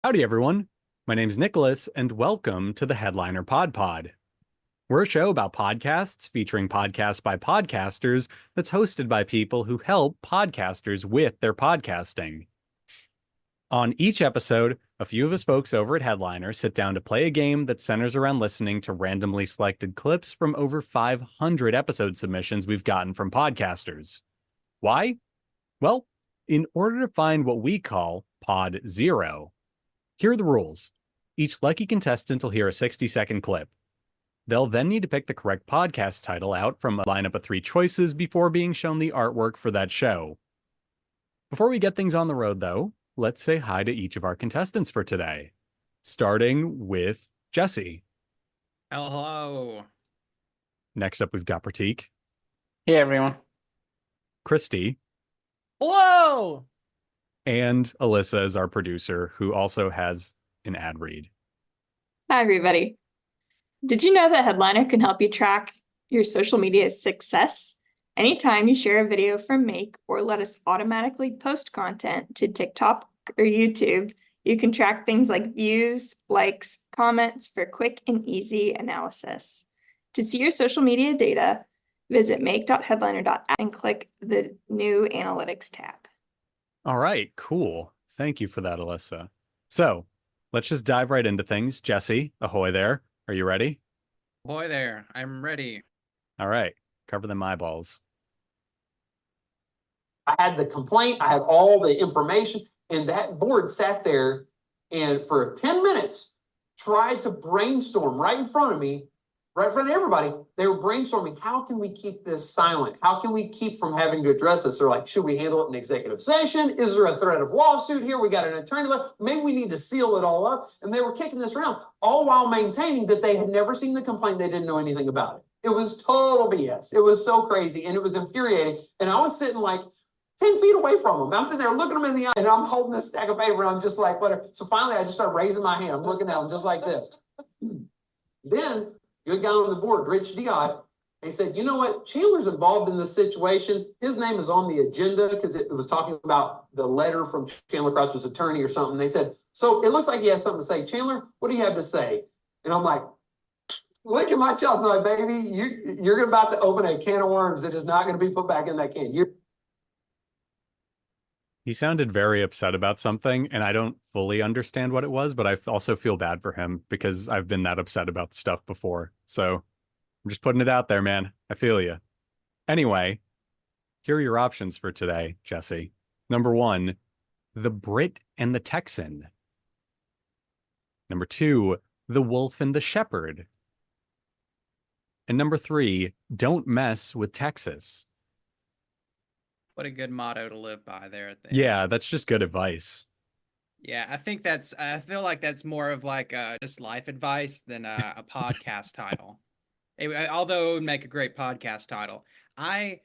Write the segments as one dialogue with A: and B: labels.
A: Howdy, everyone. My name's Nicholas, and welcome to the Headliner PodPod. We're a show about podcasts featuring podcasts by podcasters that's hosted by people who help podcasters with their podcasting. On each episode, a few of us folks over at Headliner sit down to play a game that centers around listening to randomly selected clips from over 500 episode submissions we've gotten from podcasters. Why? Well, in order to find what we call Pod Zero. Here are the rules. Each lucky contestant will hear a 60-second clip. They'll then need to pick the correct podcast title out from a lineup of 3 choices before being shown the artwork for that show. Before we get things on the road, though, let's say hi to each of our contestants for today. Starting with Jesse.
B: Hello.
A: Next up, we've got Prateek.
C: Hey, everyone.
A: Kristy.
B: Hello.
A: And Elissa is our producer, who also has an ad read.
D: Hi, everybody. Did you know that Headliner can help you track your social media success? Anytime you share a video from Make or let us automatically post content to TikTok or YouTube, you can track things like views, likes, comments for quick and easy analysis. To see your social media data, visit make.headliner.app and click the new Analytics tab.
A: All right, cool. Thank you for that, Elissa. So let's just dive right into things. Jesse, ahoy there. Are you ready?
B: Boy there, I'm ready.
A: All right, cover them eyeballs.
E: I had the complaint, I had all the information, and that board sat there and for 10 minutes tried to brainstorm right in front of me, right in front of everybody. They were brainstorming, how can we keep this silent? How can we keep from having to address this? They're like, should we handle it in executive session? Is there a threat of lawsuit here? We got an attorney. Maybe we need to seal it all up. And they were kicking this around, all while maintaining that they had never seen the complaint. They didn't know anything about it. It was total BS. It was so crazy and it was infuriating. And I was sitting like 10 feet away from them. I'm sitting there looking them in the eye and I'm holding this stack of paper and I'm just like, whatever. So finally I just started raising my hand. I'm looking at them just like this. Then good guy on the board, Rich Diod, he said, you know what? Chandler's involved in this situation. His name is on the agenda because it was talking about the letter from Chandler Crouch's attorney or something. They said, so it looks like he has something to say. Chandler, what do you have to say? And I'm like, look at my chops. I'm like, baby, you're about to open a can of worms that is not going to be put back in that can.
A: He sounded very upset about something, and I don't fully understand what it was, but I also feel bad for him because I've been that upset about stuff before. So I'm just putting it out there, man. I feel you. Anyway, here are your options for today, Jesse. Number 1, The Brit and the Texan. Number 2, The Wolf and the Shepherd. And number 3, Don't Mess with Texas.
B: What a good motto to live by there at the
A: Yeah,
B: end.
A: that's just good advice.
B: Yeah, I feel like that's more of like just life advice than a podcast title. Although it would make a great podcast title. I'm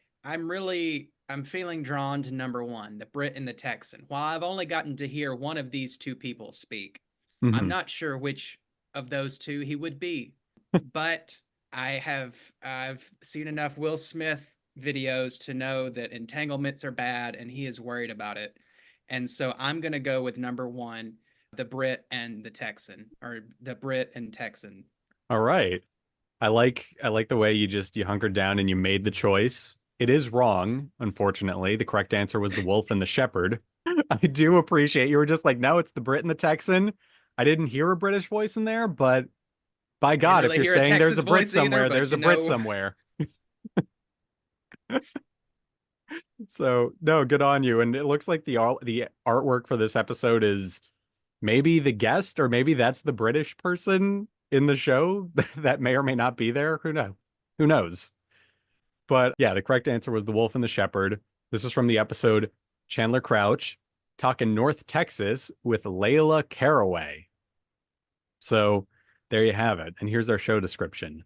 B: feeling drawn to number 1, the Brit and the Texan. While I've only gotten to hear one of these 2 people speak, I'm not sure which of those 2 he would be. But I've seen enough Will Smith videos to know that entanglements are bad and he is worried about it. And so I'm going to go with number 1, the Brit and the Texan, or the Brit and Texan.
A: All right. I like the way you hunkered down and you made the choice. It is wrong, unfortunately. The correct answer was the Wolf and the Shepherd. I do appreciate you were just like, no, it's the Brit and the Texan. I didn't hear a British voice in there, but by God, if you're saying there's a Brit somewhere, there's a Brit somewhere. So no, good on you. And it looks like the artwork for this episode is maybe the guest, or maybe that's the British person in the show that may or may not be there. Who knows? But yeah, the correct answer was the Wolf and the Shepherd. This is from the episode Chandler Crouch talking North Texas with Layla Caraway. So there you have it. And here's our show description.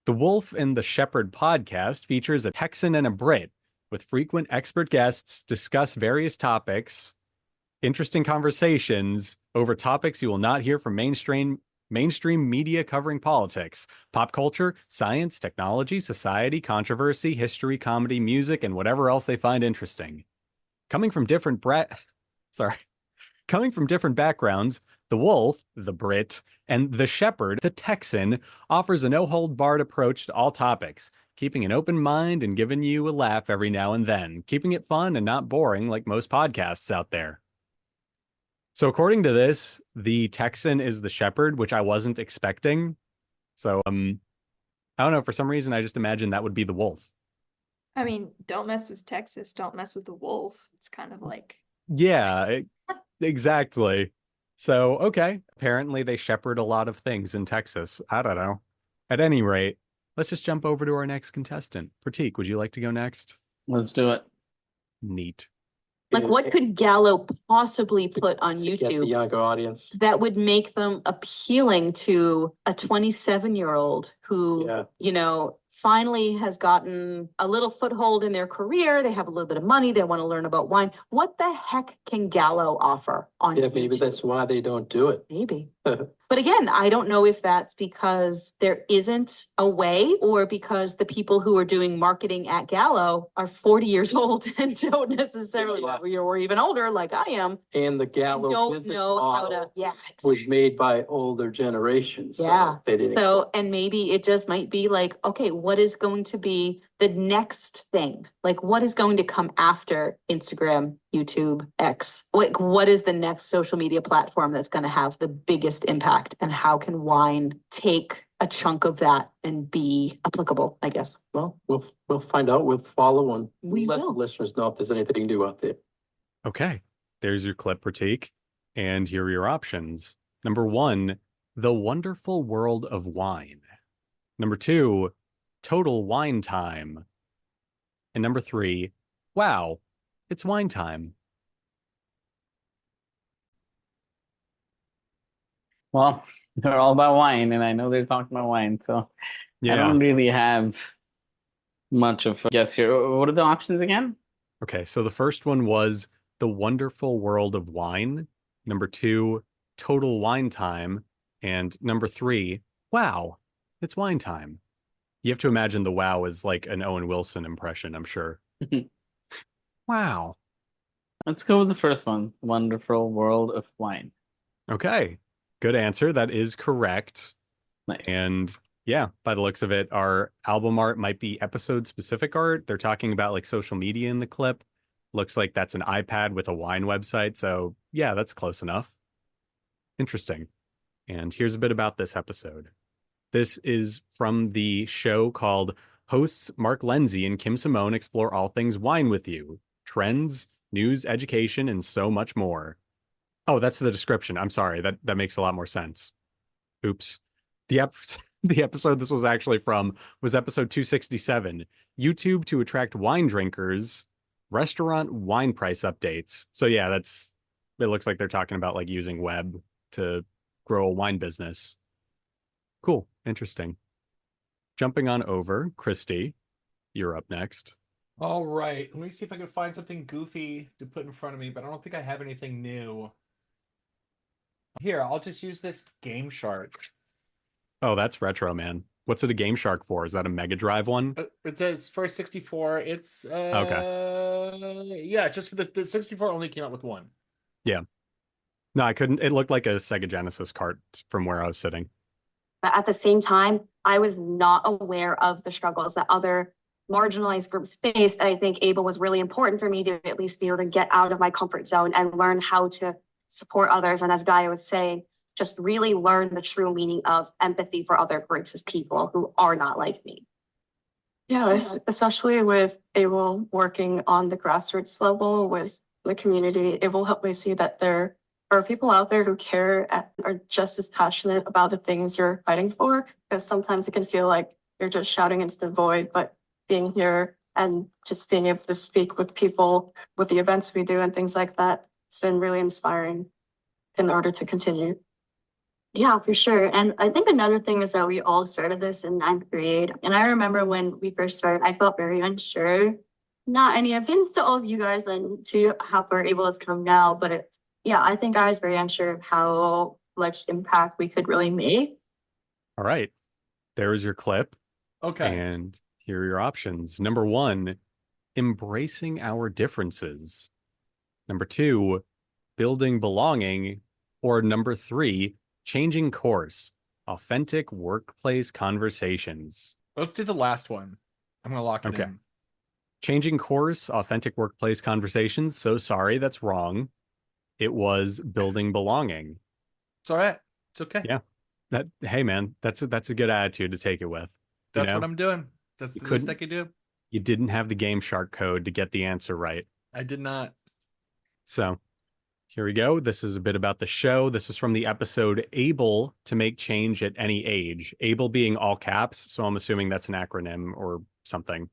A: The Wolf and the Shepherd podcast features a Texan and a Brit with frequent expert guests discuss various topics, interesting conversations over topics you will not hear from mainstream media covering politics, pop culture, science, technology, society, controversy, history, comedy, music, and whatever else they find interesting. Coming from different Coming from different backgrounds, the wolf, the Brit, and the shepherd, the Texan, offers a no-hold-barred approach to all topics, keeping an open mind and giving you a laugh every now and then, keeping it fun and not boring like most podcasts out there. So according to this, the Texan is the shepherd, which I wasn't expecting. So, I don't know, for some reason, I just imagined that would be the wolf.
D: I mean, don't mess with Texas, don't mess with the wolf. It's kind of like...
A: Yeah, exactly. So, okay. Apparently they shepherd a lot of things in Texas. I don't know. At any rate, let's just jump over to our next contestant. Prateek, would you like to go next?
C: Let's do it.
A: Neat.
F: Like, what could Gallo possibly put on
E: To get the
F: YouTube
E: younger audience.
F: that would make them appealing to a 27-year-old who,
E: Yeah.
F: you know, finally has gotten a little foothold in their career? They have a little bit of money. They want to learn about wine. What the heck can Gallo offer on
E: Yeah, maybe
F: YouTube?
E: that's why they don't do it.
F: Maybe. But again, I don't know if that's because there isn't a way or because the people who are doing marketing at Gallo are 40 years old and don't necessarily,
E: Yeah.
F: or even older like I am,
E: And the
F: and
E: Gallo
F: don't
E: business
F: know how to,
E: model
F: yeah.
E: was made by older generations. So
F: Yeah.
E: they didn't.
F: So, and maybe it just might be like, okay, what is going to be the next thing? Like, what is going to come after Instagram, YouTube, X? Like, what is the next social media platform that's going to have the biggest impact? And how can wine take a chunk of that and be applicable, I guess?
E: Well, we'll find out. We'll follow and
F: We
E: let the
F: will.
E: listeners know if there's anything new out there.
A: Okay. There's your clip, Prateek. And here are your options. Number 1, The Wonderful World of Wine. Number 2, Total Wine Time. And number 3, Wow, it's wine time.
C: Well, they're all about wine, and I know they're talking about wine, so I don't really have much of a guess here. What are the options again?
A: Okay, so the first one was The Wonderful World of Wine. Number 2, Total Wine Time. And number 3, Wow, it's wine time. You have to imagine the wow is like an Owen Wilson impression, I'm sure. Wow.
C: Let's go with the first one, Wonderful World of Wine.
A: Okay, good answer. That is correct.
C: Nice.
A: And yeah, by the looks of it, our album art might be episode specific art. They're talking about like social media in the clip. Looks like that's an iPad with a wine website. So yeah, that's close enough. Interesting. And here's a bit about this episode. This is from the show called Hosts Mark Lindsay and Kim Simone Explore All Things Wine with You. Trends, news, education, and so much more. Oh, that's the description. I'm sorry. That makes a lot more sense. Oops. The episode this was actually from was episode 267. YouTube to attract wine drinkers, restaurant wine price updates. So yeah, it looks like they're talking about like using web to grow a wine business. Cool. Interesting. Jumping on over, Kristy, you're up next.
G: All right, let me see if I can find something goofy to put in front of me, but I don't think I have anything new. Here, I'll just use this Game Shark.
A: Oh, that's retro, man. What's it a Game Shark for? Is that a Mega Drive one?
G: It says for 64. It's
A: Okay.
G: Yeah, just for the 64 only came out with one.
A: Yeah. No, I couldn't. It looked like a Sega Genesis cart from where I was sitting.
H: But at the same time, I was not aware of the struggles that other marginalized groups faced. I think ABLE was really important for me to at least be able to get out of my comfort zone and learn how to support others. And as Gaia was saying, just really learn the true meaning of empathy for other groups of people who are not like me.
I: Yeah, especially with ABLE working on the grassroots level with the community, it will help me see that there are people out there who care and are just as passionate about the things you're fighting for, because sometimes it can feel like you're just shouting into the void, but being here and just being able to speak with people with the events we do and things like that, it's been really inspiring in order to continue.
H: Yeah, for sure. And I think another thing is that we all started this in 9th grade. And I remember when we first started, I felt very unsure. Not any offense to all of you guys and to how we're able to come now, but yeah, I think I was very unsure of how much impact we could really make.
A: All right. There is your clip.
G: Okay.
A: And here are your options. Number 1, embracing our differences. Number 2, building belonging, or number 3, changing course, authentic workplace conversations?
G: Let's do the last one. I'm going to lock it in.
A: Changing course, authentic workplace conversations. So sorry, that's wrong. It was building belonging.
G: It's all right. It's okay.
A: Yeah. Hey man, that's a good attitude to take it with.
G: That's what I'm doing. That's the least I could do.
A: You didn't have the Game Shark code to get the answer right.
G: I did not.
A: So here we go. This is a bit about the show. This was from the episode Able to Make Change at Any Age. Able being all caps, so I'm assuming that's an acronym or something.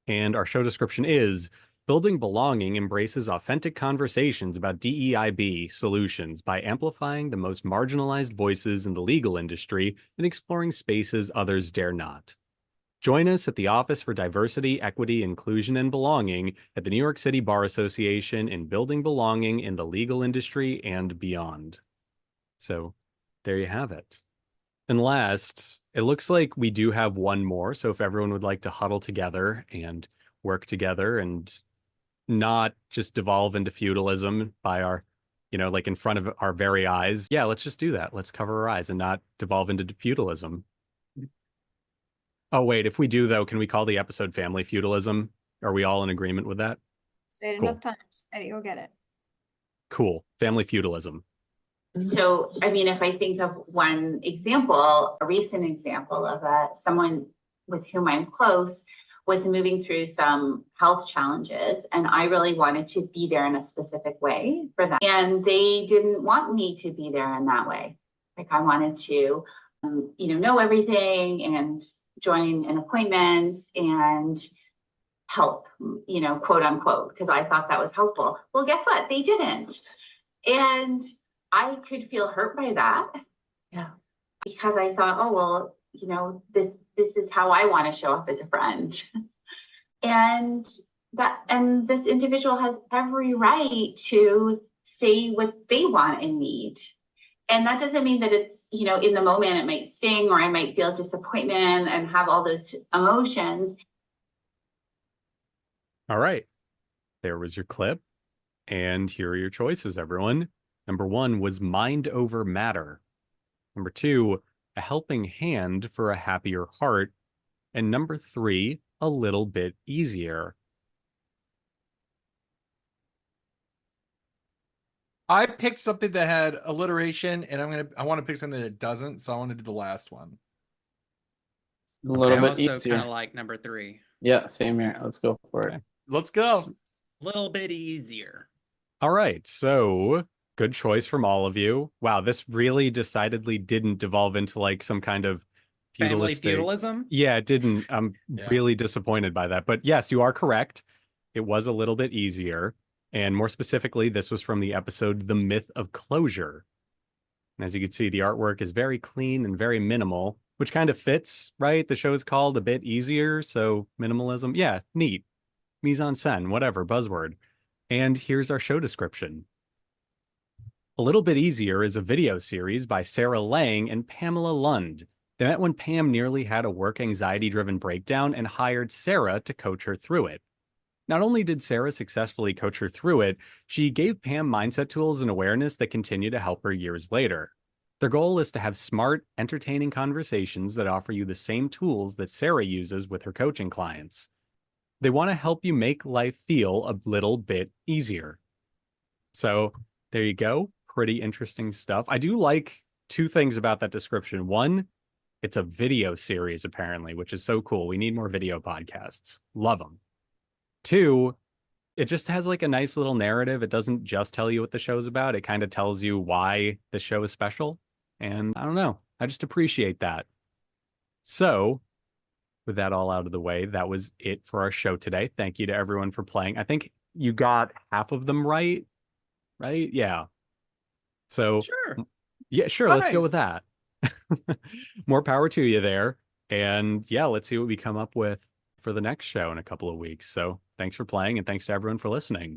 A: And our show description is: Building Belonging embraces authentic conversations about DEIB solutions by amplifying the most marginalized voices in the legal industry and exploring spaces others dare not. Join us at the Office for Diversity, Equity, Inclusion, and Belonging at the New York City Bar Association in building belonging in the legal industry and beyond. So there you have it. And last, it looks like we do have one more. So if everyone would like to huddle together and work together and not just devolve into feudalism by our, like in front of our very eyes. Yeah, let's just do that. Let's cover our eyes and not devolve into feudalism. Oh, wait, if we do, though, can we call the episode Family Feudalism? Are we all in agreement with that?
D: Say it enough times. Eddie, you'll get it.
A: Cool. Family Feudalism.
F: So, I mean, if I think of one example, a recent example of someone with whom I'm close was moving through some health challenges, and I really wanted to be there in a specific way for them. And they didn't want me to be there in that way. Like I wanted to, know everything and join in appointments and help, quote unquote, because I thought that was helpful. Well, guess what? They didn't. And I could feel hurt by that. Yeah. Because I thought, oh, well, this is how I want to show up as a friend. And this individual has every right to say what they want and need. And that doesn't mean that it's, in the moment it might sting or I might feel disappointment and have all those emotions.
A: All right. There was your clip. And here are your choices, everyone. Number 1 was mind over matter. Number 2, a helping hand for a happier heart. And number 3, a little bit easier.
G: I picked something that had alliteration, and I want to pick something that doesn't, so I want to do the last one.
C: A little bit
B: also
C: easier.
B: kind of like number 3.
C: Yeah, same here. Let's go for it.
G: Let's go.
B: A little bit easier.
A: All right, so good choice from all of you. Wow, this really decidedly didn't devolve into like some kind of
B: Family feudalism?
A: Yeah, it didn't. I'm really disappointed by that. But yes, you are correct. It was a little bit easier. And more specifically, this was from the episode The Myth of Closure. And as you can see, the artwork is very clean and very minimal, which kind of fits, right? The show is called A Bit Easier, so minimalism. Yeah, neat. Mise en scène, whatever, buzzword. And here's our show description. A Little Bit Easier is a video series by Sarah Lang and Pamela Lund. They met when Pam nearly had a work anxiety-driven breakdown and hired Sarah to coach her through it. Not only did Sarah successfully coach her through it, she gave Pam mindset tools and awareness that continue to help her years later. Their goal is to have smart, entertaining conversations that offer you the same tools that Sarah uses with her coaching clients. They want to help you make life feel a little bit easier. So there you go. Pretty interesting stuff. I do like 2 things about that description. 1, it's a video series, apparently, which is so cool. We need more video podcasts. Love them. 2, it just has like a nice little narrative. It doesn't just tell you what the show's about. It kind of tells you why the show is special. And I don't know. I just appreciate that. So with that all out of the way, that was it for our show today. Thank you to everyone for playing. I think you got half of them right? Yeah. So
B: Sure.
A: Yeah, sure.
G: Nice.
A: Let's go with that. More power to you there. And yeah, let's see what we come up with for the next show in a couple of weeks. So thanks for playing and thanks to everyone for listening.